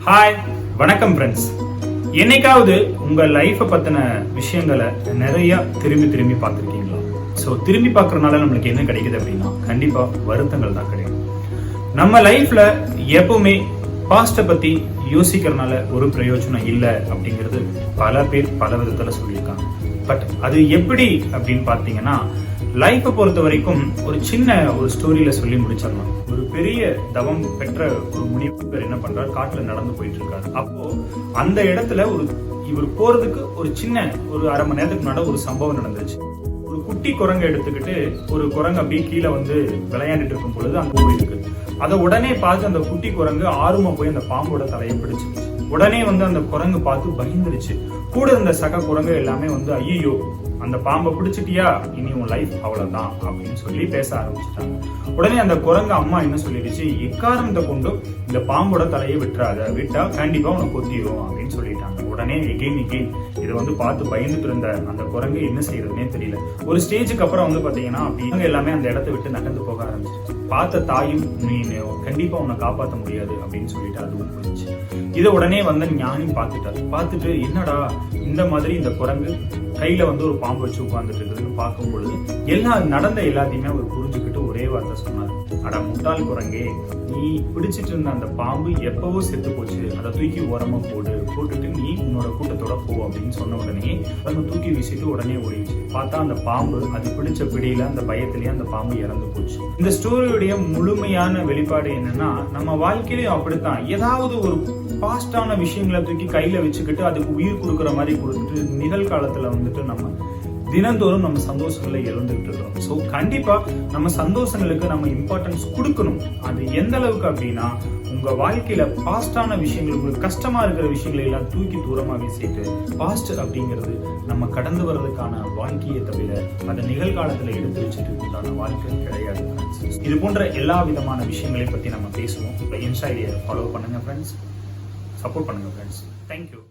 Hi, வணக்கம் friends. என்னைக்காவது உங்க லைஃப்பை பத்தின விஷயங்களை நிறைய திரும்பி பார்த்துருக்கீங்களா? ஸோ திரும்பி பார்க்கறதுனால நம்மளுக்கு என்ன கிடைக்குது அப்படின்னா கண்டிப்பா வருத்தங்கள் தான் கிடைக்கும். நம்ம லைஃப்ல எப்பவுமே பாஸ்ட்டை பத்தி யோசிக்கிறதுனால ஒரு பிரயோஜனம் இல்லை அப்படிங்கிறது பல பேர் பல விதத்துல சொல்லியிருக்காங்க. பட் அது எப்படி அப்படின்னு பார்த்தீங்கன்னா, லைஃப்பை பொறுத்த வரைக்கும் ஒரு சின்ன ஸ்டோரியில சொல்லி முடிச்சிடலாம். ஒரு பெரிய தவம் பெற்ற ஒரு முனிவர் என்ன பண்றாரு, காட்டுல நடந்து போயிட்டு இருக்காரு. அப்போ அந்த இடத்துல இவர் போறதுக்கு ஒரு அரை மணி நேரத்துக்கு முன்னாடி ஒரு சம்பவம் நடந்துச்சு. ஒரு குட்டி குரங்கை எடுத்துக்கிட்டு ஒரு குரங்கு அப்படியே கீழே விளையாண்டுட்டு இருக்கும் பொழுது அங்க போயிருக்கு. அதை உடனே பார்த்து அந்த குட்டி குரங்கு ஆர்வமா போய் அந்த பாம்போட தலையை பிடிச்சிருச்சு. உடனே அந்த குரங்கு பார்த்து பயந்துருச்சு. கூட இருந்த சக குரங்கு எல்லாமே ஐயோ அந்த பாம்பை பிடிச்சிட்டியா, இனி உன் லைஃப் அவ்வளவுதான் அப்படின்னு சொல்லி பேச ஆரம்பிச்சுட்டாங்க. உடனே அந்த குரங்கு அம்மா என்ன சொல்லிடுச்சு, எக்காரணத்தை கொண்டு இந்த பாம்போட தலையை விட்டுறாத, விட்டா கண்டிப்பா உனக்கு கொத்திடும் அப்படின்னு சொல்லிட்டாங்க. உடனே எகெயின் இதை பார்த்து பயந்துட்டு இருந்த அந்த குரங்கு என்ன செய்யறதுன்னே தெரியல. ஒரு ஸ்டேஜுக்கு அப்புறம் பாத்தீங்கன்னா அப்படி எல்லாமே அந்த இடத்த விட்டு நகர்ந்து போக ஆரம்பிச்சிருச்சு. பார்த்த தாயும், நீ கண்டிப்பா உன்னை காப்பாற்ற முடியாது அப்படின்னு சொல்லிட்டு அதுவும் போயிடுச்சு. இதை உடனே ஞானி பார்த்துட்டு என்னடா இந்த மாதிரி இந்த குரங்கு கையில ஒரு பாம்பு வச்சு உட்கார்ந்துட்டு இருக்குதுன்னு பார்க்கும் பொழுது நடந்த எல்லாத்தையுமே அவர் புரிஞ்சுக்கிட்டு ஒரே வார்த்தை சொன்னார், அட முட்டாள் குரங்கே, நீ பிடிச்சிட்டு இருந்த அந்த பாம்பு எப்பவோ செத்து போச்சு, அதை தூக்கி ஓரமா போட்டுட்டு நீ உன்னோட கூட்டத்தோட போ அப்படின்னு சொன்ன உடனே அதை தூக்கி வீசிட்டு உடனே ஓடிடுச்சு. பார்த்தா அந்த பாம்பு அது பிடிச்ச பிடியில அந்த பயத்திலேயே அந்த பாம்பு இறந்து போச்சு. இந்த ஸ்டோரியுடைய முழுமையான வெளிப்பாடு என்னன்னா, நம்ம வாழ்க்கையிலும் அப்படித்தான். ஏதாவது ஒரு பாஸ்டான விஷயங்களை தூக்கி கையில வச்சுக்கிட்டு அதுக்கு உயிர் கொடுக்குற மாதிரி கொடுத்துட்டு நிகழ்காலத்துல நம்ம தினந்தோறும் நம்ம சந்தோஷங்களை இழந்துகிட்டு இருக்கோம். ஸோ கண்டிப்பா நம்ம சந்தோஷங்களுக்கு நம்ம இம்பார்ட்டன்ஸ் கொடுக்கணும். அது எந்த அளவுக்கு அப்படின்னா, உங்க வாழ்க்கையில பாஸ்டான விஷயங்கள், உங்களுக்கு கஷ்டமா இருக்கிற விஷயங்களை எல்லாம் தூக்கி தூரமா வீசிட்டு, பாஸ்ட் அப்படிங்கிறது நம்ம கடந்து வர்றதுக்கான வாழ்க்கையை தவிர அதை நிகழ்காலத்துல எடுத்து வச்சுட்டு உண்டான வாழ்க்கை கிடையாது. இது போன்ற எல்லா விதமான விஷயங்களை பத்தி நம்ம பேசுவோம். இன்ஸ்டா ஐடியை ஃபாலோ பண்ணுங்க ஃப்ரெண்ட்ஸ், சப்போர்ட் பண்ணுங்க ஃப்ரெண்ட்ஸ். தேங்க்யூ.